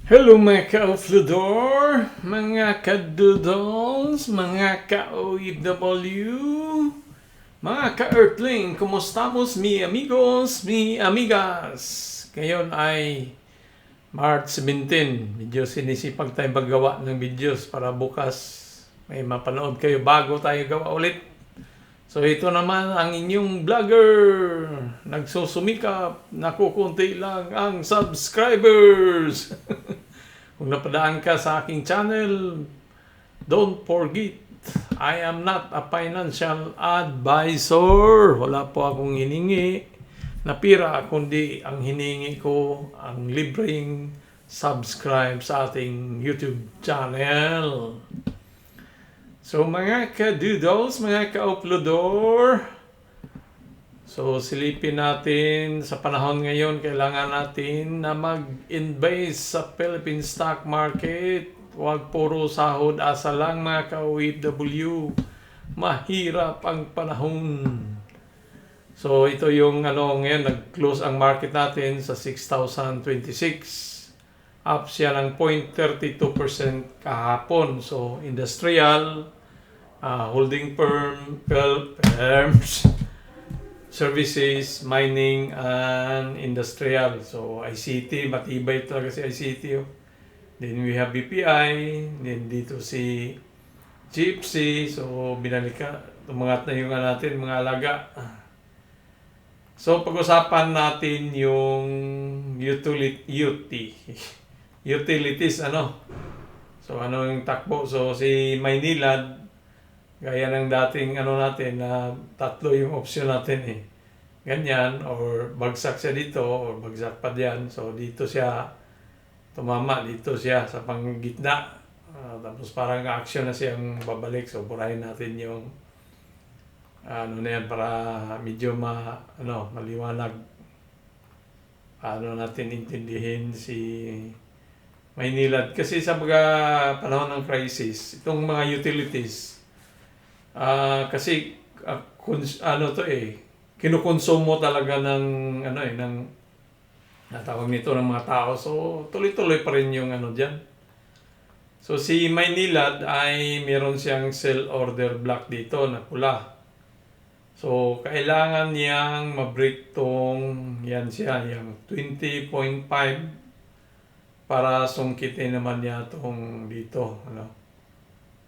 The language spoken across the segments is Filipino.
Hello mga ka-Oflodor, mga ka-Doodles, mga ka-OFW, mga ka-Earthling, kumustamos mi amigos, mi amigas? Ngayon ay March 17, medyo sinisipag tayo magawa ng videos para bukas may mapanood kayo bago tayo gawa ulit. So ito naman ang inyong vlogger, nagsusumikap, nakukunti lang ang subscribers. Kung napadaan ka sa aking channel, don't forget, I am not a financial advisor. Wala po akong hiningi na pira, kundi ang hiningi ko ang libreng subscribe sa ating YouTube channel. So mga ka-doodles, mga ka-uploador, so silipin natin sa panahon ngayon, kailangan natin na mag-invest sa Philippine stock market. Huwag puro sahod asa lang mga ka-OFW. Mahirap ang panahon. So ito yung ngayon, nag-close ang market natin sa 6,026. Up siya ng 0.32% kahapon. So industrial, holding firms, services, mining, and industrial. So ICT, matibay talaga si ICT. Then we have BPI, then dito si GFC. So tumangat na yung natin, mga alaga. So pag-usapan natin yung utilities, So ano yung takbo? So si Maynilad, gaya ng dating natin na tatlo yung option natin eh. Ganyan, or bagsak siya dito, or bagsak pa diyan. So dito siya tumama, dito siya sa panggitna. Tapos parang action na siyang babalik. So burahin natin yung na yan para medyo maliwanag. Natin intindihin si Maynilad. Kasi sa mga panahon ng crisis, itong mga utilities, kasi kinukonsumo talaga ng natawag nito ng mga tao. So tuloy-tuloy pa rin yung diyan. So si Maynilad ay meron siyang sell order block dito na pula. So kailangan niyang ma-break yan siya, yung 20.5 para sungkitin naman niya tong dito,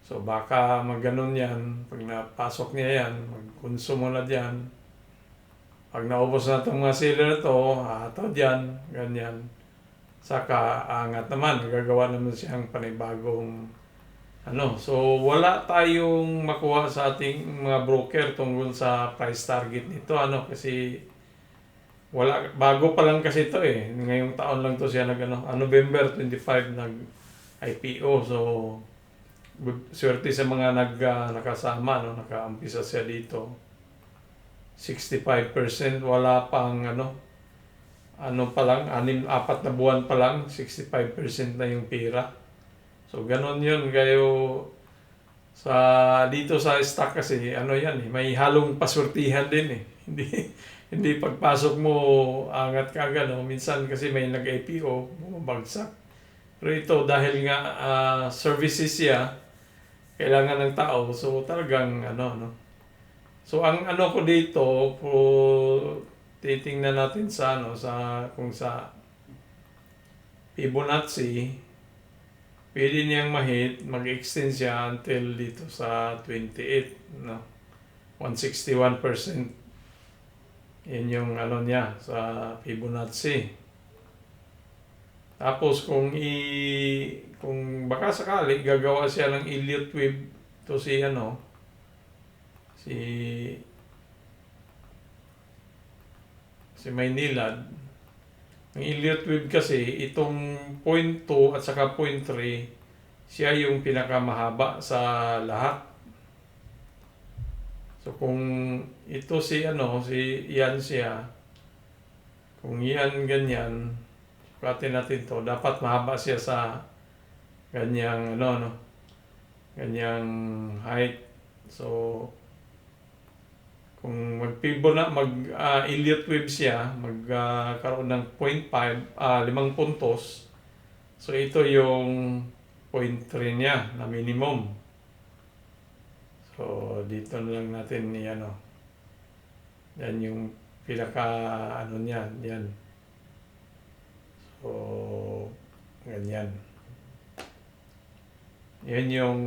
So baka magganon yan, pag napasok niya yan, magkonsumo na dyan. Pag naubos na itong mga seller to, dyan, ganyan. Saka angat naman, gagawa naman siyang panibagong So wala tayong makuha sa ating mga broker tungkol sa price target nito, kasi wala, bago pa lang kasi ito eh. Ngayong taon lang to siya November 25 nag-IPO. So swerte sa mga nakasama, nakaumpisa siya dito. 65%, wala pang pa lang, 4 na buwan pa lang, 65% na yung pera. So ganon yun kayo dito sa stock kasi yan may halong paswertihan din eh. Hindi pagpasok mo angat ka agad, minsan kasi may nag-IPO bumabagsak. Pero ito dahil nga services siya, kailangan ng tao, so talagang So ang ko dito, titingnan natin sa kung sa Fibonacci, pwede niyang mag-extend siya until dito sa 28, 161%. Yan yung niya sa Fibonacci. Tapos kung baka sakali gagawa siya ng Elliott wave to si Maynilad. Ang Elliott wave kasi itong 0.2 at saka 0.3, siya yung pinakamahaba sa lahat. So kung ito yan siya, kung yan ganyan, sukatin natin to, dapat mahaba siya sa ganyang ganyang height. So kung Elliott wave siya, magkaroon ng 0.5, 5 puntos. So ito yung 0.3 niya na minimum. So dito na lang natin ni ano. Yan yung pinaka ano niya, yan. So ganyan. Yan yung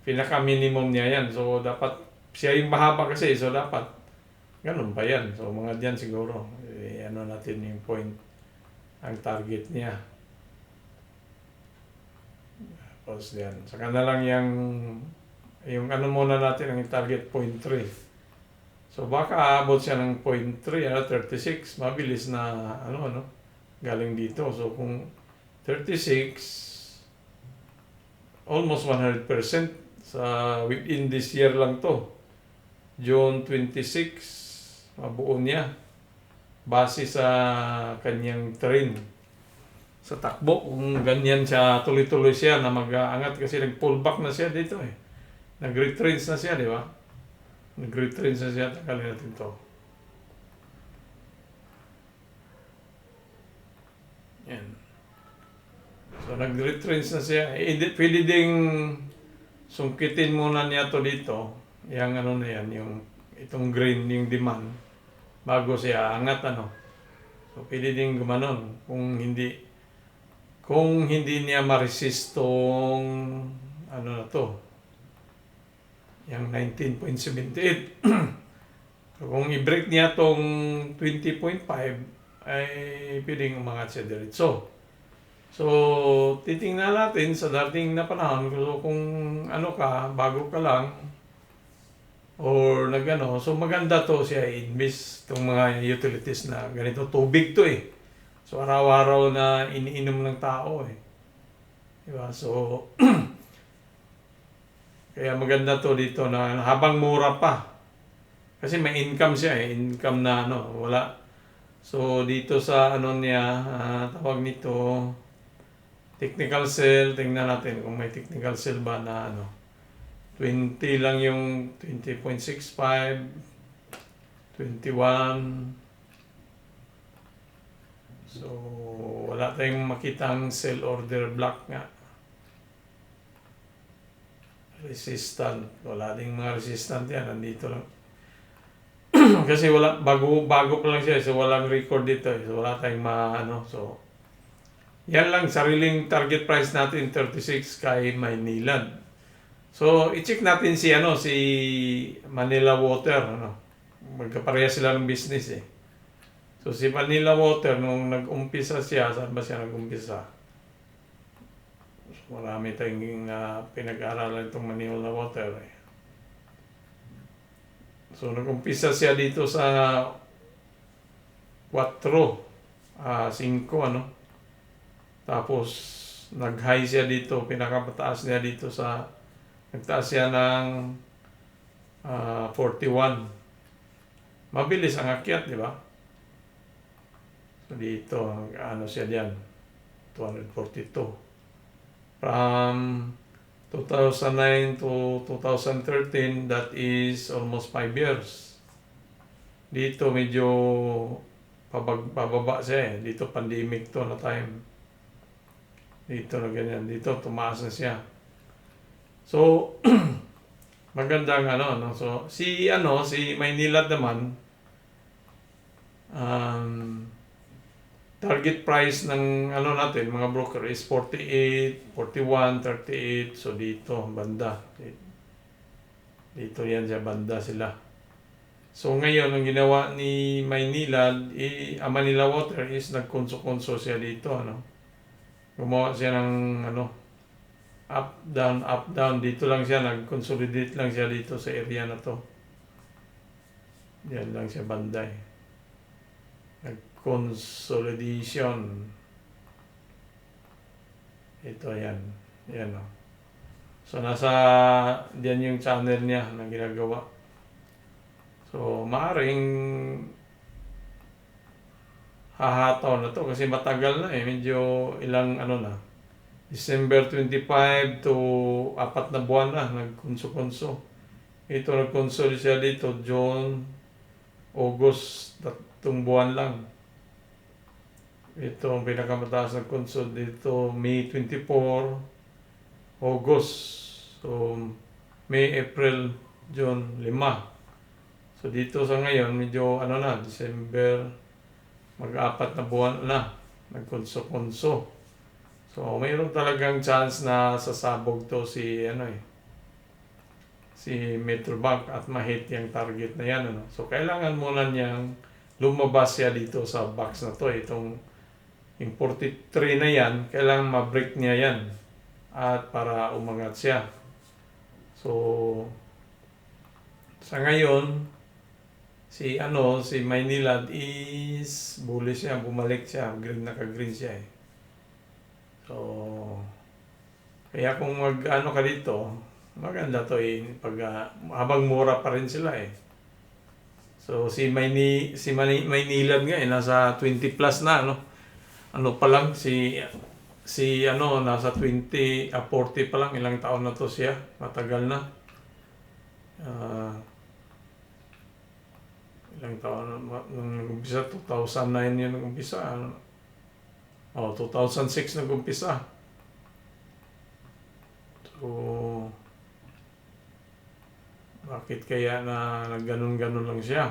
pinaka minimum niya yan. So dapat siya yung mahaba kasi, so dapat ganun pa yan. So mga diyan siguro, ano natin yung point, ang target niya. Tapos yan. Saka na lang yung ano muna natin, ang target 0.3. So baka aabot siya ng 0.3, 36, mabilis na ano, galing dito. So kung 36, almost 100% sa within this year lang to. June 26, mabuo niya. Base sa kanyang train. Sa takbo, kung ganyan siya, tuloy-tuloy siya na mag-aangat kasi nag-pullback na siya dito eh. Nag-retrench na siya, di ba? Nag-retrench na siya. Takalin natin to. Yan. So, nag-retrench na siya. Pwede ding sungkitin muna niya to dito. Yung ano na yan, yung itong green, yung demand. Bago siya angat, ano. So, pwede ding gumanon kung hindi niya ma-resist tong ano na to. Yung 19.78. So, kung i-break niya tong 20.5, ay pwedeng umangat siya diretso. So, titingnan natin sa dating na panahon, so kung ano ka, bago ka lang, or nagano, so maganda to siya i-invest itong mga utilities na ganito. Tubig to eh. So, araw-araw na iniinom ng tao eh. Diba? So, kaya maganda to dito na habang mura pa. Kasi may income siya eh. Income na ano, wala. So, dito sa ano niya, tawag nito, technical sell. Tingnan natin kung may technical sell ba na ano. 20 lang yung 20.65, 21. So, wala tayong makitang sell order block nga. Resistant. Wala ding mga resistant yan. Nandito lang. Kasi wala, bago pa lang siya. So, walang record dito. So, wala tayong ano. So, yan lang. Sariling target price natin, 36 kay Maynilad. So, i-check natin si Manila Water. Magkapareha sila ng business eh. So, si Manila Water, nung nag-umpisa siya, saan ba siya nag-umpisa? So, marami tayong pinag-aaralan itong Manila Water. Eh. So, nag-umpisa siya dito sa 4, 5, ano. Tapos, nag-high siya dito, pinakamataas niya dito nagtaas siya ng 41. Mabilis ang akyat, di ba? So dito, ano siya diyan? 242. From 2009 to 2013, that is almost 5 years. Dito medyo pababa siya eh. Dito pandemic to na time. Dito na ganyan. Dito tumaas na siya. So, magandang ano, no? So, si Maynilad naman, target price ng natin, mga broker is 48, 41, 38. So, dito, banda. Dito yan sa banda sila. So, ngayon, ang ginawa ni Maynilad, Manila Water is nagkonso-konso siya dito, ano? Gumawa siya ng, up, down. Dito lang siya, nag-consolidate lang siya dito sa area na to. Diyan lang siya banday. Nag-consolidation. Ito, yan. Yan, o. So, diyan yung channel niya na ginagawa. So, maaaring hahataw na to kasi matagal na eh. Medyo ilang na. December 25 to 4 na buwan na, nag-konso-konso. Ito, nag-konso siya dito, June, August, 3 buwan lang. Ito ang pinakamataas na consult dito, May 24, August. So, May, April, June, 5. So, dito sa ngayon, medyo ano na, December, mag-apat na buwan na, nagkonso-konso. So, mayroon talagang chance na sasabog to si, si Metrobank at ma-hit yung target na yan. So, kailangan muna niyang lumabas siya dito sa box na to. Itong yung 43 na yan, kailangan ma-break niya yan at para umangat siya. So, sa ngayon, si Maynilad is bullish siya, bumalik siya, naka-green siya eh. So, kaya kung ka dito, maganda to eh, habang mura pa rin sila eh. So, si Maynilad nga eh, nasa 20 plus na, pa lang, nasa 40 pa lang, ilang taon na to siya, matagal na. Ilang taon na, nung nag-umpisa, 2009 yun nag-umpisa, 2006 nag-umpisa. So, bakit kaya na ganun-ganun lang siya?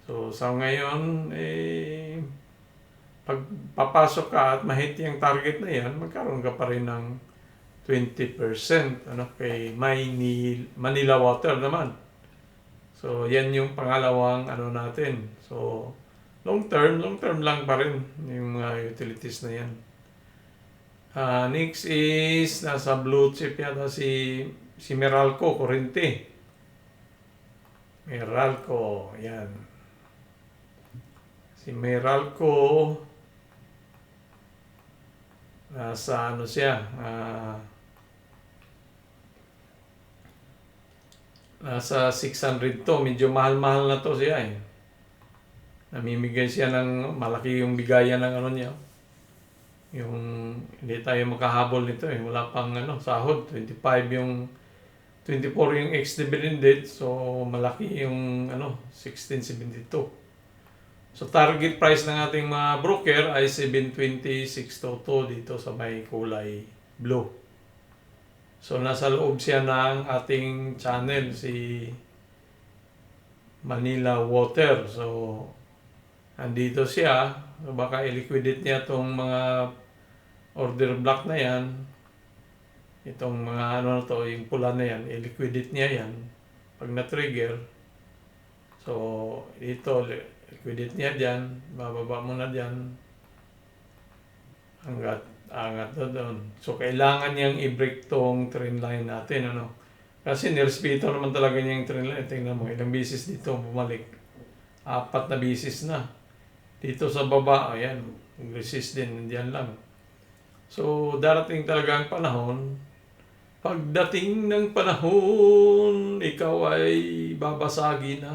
So, sa ngayon, pag papasok ka at ma-hit yung target na yan, magkaroon ka pa rin ng 20% kay Manila Water naman. So, yan yung pangalawang natin. So, long term lang pa rin yung mga utilities na yan. Next is, nasa blue chip yata si Meralco, Corrente. Meralco, yan. Si Meralco, nasa siya, nasa 600 to, medyo mahal-mahal na to siya eh. Namimigay siya ng, malaki yung bigayan ng niya. Yung, hindi tayo makahabol nito eh, wala pang sahod, 24 yung ex-dividend date, so malaki yung 1672. So target price ng ating mga broker ay 720,622 dito sa may kulay blue. So nasa loob siya ng ating channel, si Manila Water. So andito siya, so baka i-liquidate niya itong mga order block na yan. Itong mga yung pula na yan, i-liquidate niya yan pag na-trigger. So dito, liquidate niya dyan, bababa mo na dyan hanggat angat na doon. So kailangan niyang i-break tong trend line natin, kasi nirespeto naman talaga niya yung trend line. Tingnan mo, ilang bisis dito bumalik, 4 na bisis na. Dito sa baba, ayan, resist din, diyan lang. So darating talaga ang panahon, pagdating ng panahon, ikaw ay babasagi na.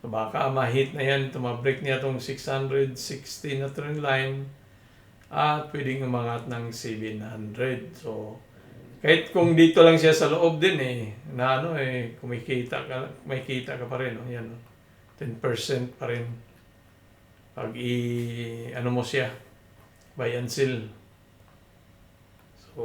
So baka ma-hit na yan, tumabreak niya itong 660 na trend line at pwedeng umangat ng 700. So kahit kung dito lang siya sa loob din kumikita ka pa rin, yan, 10% pa rin pag mo siya, buy and sell. So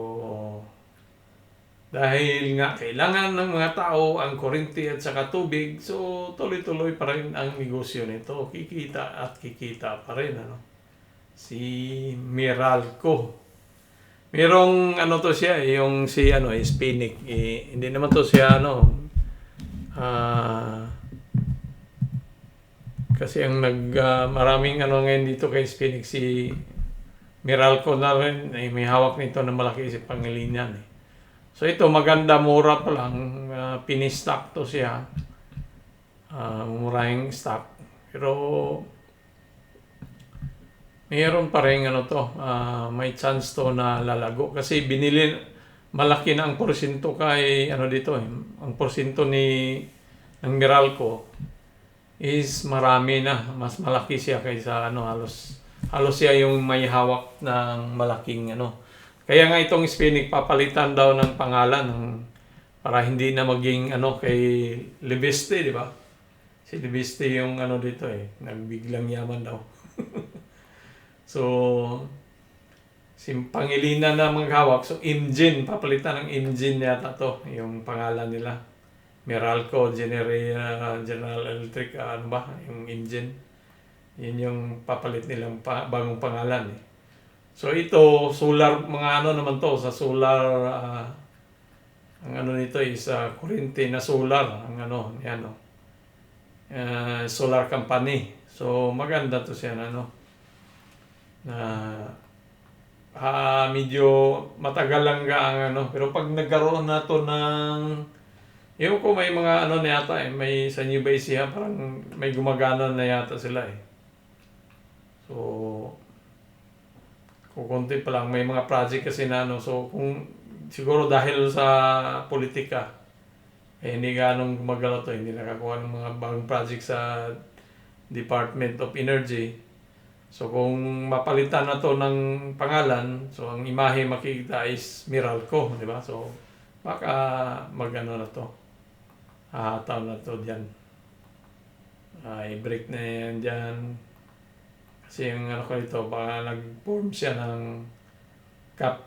dahil nga kailangan ng mga tao ang kuryente at saka tubig, so tuloy-tuloy pa rin ang negosyo nito. Kikita at kikita pa rin, si Meralco. Merong to siya, yung si Hispanic. Hindi naman to siya kasi ang maraming ngayon dito kay Hispanic, si Meralco na rin, may hawak nito na malaki si Pangilinan eh. So ito maganda, mura pa lang, pinistock to siya, murahing stock, pero mayroon pa rin may chance to na lalago kasi binili, malaki na ang porsyento kay dito eh. Ang porsyento ng Meralco is marami na, mas malaki siya kaysa halos siya yung may hawak ng malaking Kaya nga itong Hispanic, papalitan daw ng pangalan para hindi na maging kay Libeste, di ba? Si Libeste yung dito eh, nagbiglang yaman daw. So, Pangilinan na maghawak. So, Imgin. Papalitan ng Imgin yata to. Yung pangalan nila. Meralco, General Electric, ano ba? Yung Imgin. Yun yung papalit nilang bagong pangalan eh. So, ito, solar, mga ano naman to, sa solar, ang ano nito is kuryente na solar. Ang ano, yan o. Solar company. So, maganda to siya na ano. Medyo matagal lang ang ano. Pero pag nagkaroon na to ng, yung ko may mga ano na yata eh, may sa New Ecija, parang may gumagana na yata sila eh. So, kukunti pa lang, may mga project kasi na ano. So, kung siguro dahil sa politika, eh, hindi ganong gumagalaw to, hindi nakakuha ng mga bagong project sa Department of Energy. So kung mapalitan na to ng pangalan, so ang imahe makikita is Meralco, di ba? So baka magano na to. Hahataw na to diyan. I-break na yan diyan. Kasi yung ano ko ito, baka nag-form siya ng cap.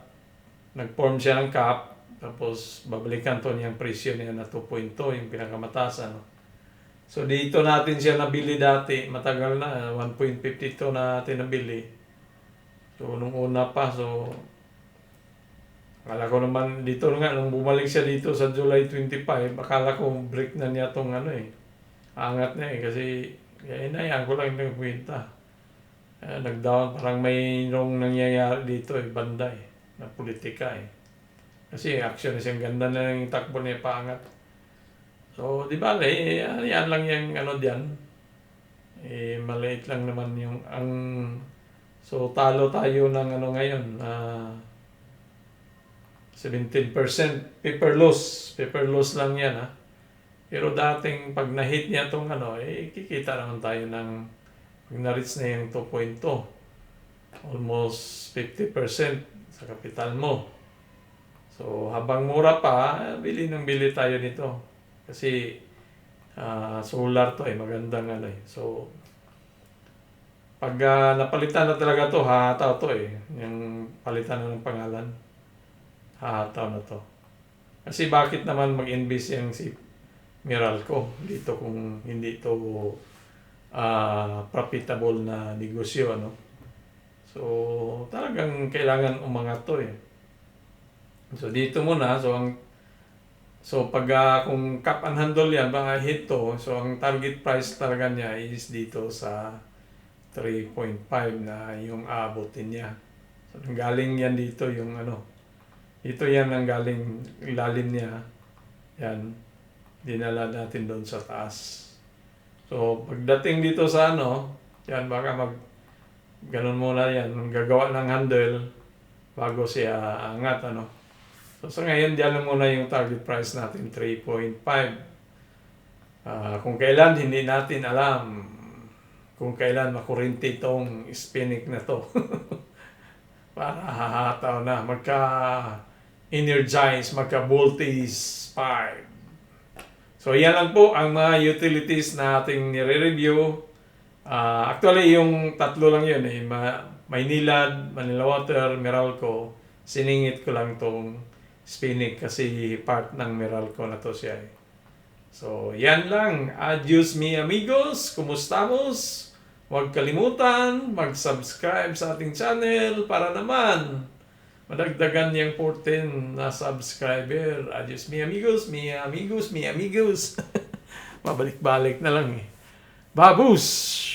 Nag-form siya ng cap. Tapos, babalikan to niyang presyo niya na 2.2, yung pinakamataas, ano. So, dito natin siya nabili dati. Matagal na, 1.52 natin nabili. So, nung una pa, so, akala ko naman, dito nga, nung bumalik siya dito sa July 25, akala ko break na niya tong ano eh. Angat niya eh, kasi, inayaan ko lang yung kwenta. Nag-down, parang mayroong nangyayari dito eh, banda eh, na politika eh. Kasi action na siyang ganda na yung takbo niya paangat. So, di ba, yan lang yung ano diyan. Maliit lang naman yung so, talo tayo ng ano ngayon, 17% paper loss lang yan ha. Pero dating pag na-hit niya tong ano, kikita naman tayo ng pag na-reach na yung 2.2, almost 50% sa kapital mo. So, habang mura pa, bili tayo nito. Kasi, solar to eh, magandang ano eh. So, pag napalitan na talaga to, hahataw to eh. Yung palitan na ng pangalan, hahataw na to. Kasi bakit naman mag-invest yung si Meralco dito kung hindi to profitable na negosyo, ano? So, talagang kailangan umangat to eh. So dito muna, so pag kung cap and handle yan, baka hit to, so ang target price talaga niya is dito sa 3.5 na yung aabotin niya. So galing yan dito yung ano, ito yan ang galing ilalim niya, yan, dinala natin doon sa taas. So pagdating dito sa ano, yan baka ganun muna yan, gagawa ng handle bago siya angat ano. So sa ngayon, diyan lang muna yung target price natin, 3.5. Kung kailan, hindi natin alam kung kailan makurinti itong spinning na to. Para hahataw na, magka-energize, magka-voltage spike. So yan lang po ang mga utilities na ating nire-review. Actually, yung tatlo lang yun eh. Maynilad, Manila Water, Meralco. Siningit ko lang tong spinning kasi part ng Meralco na to siya eh. So, yan lang. Adios mi amigos. Kumustamos? Huwag kalimutan mag-subscribe sa ating channel para naman madagdagan yung 14 na subscriber. Adios mi amigos, mi amigos, mi amigos. Mabalik-balik na lang eh. Babus!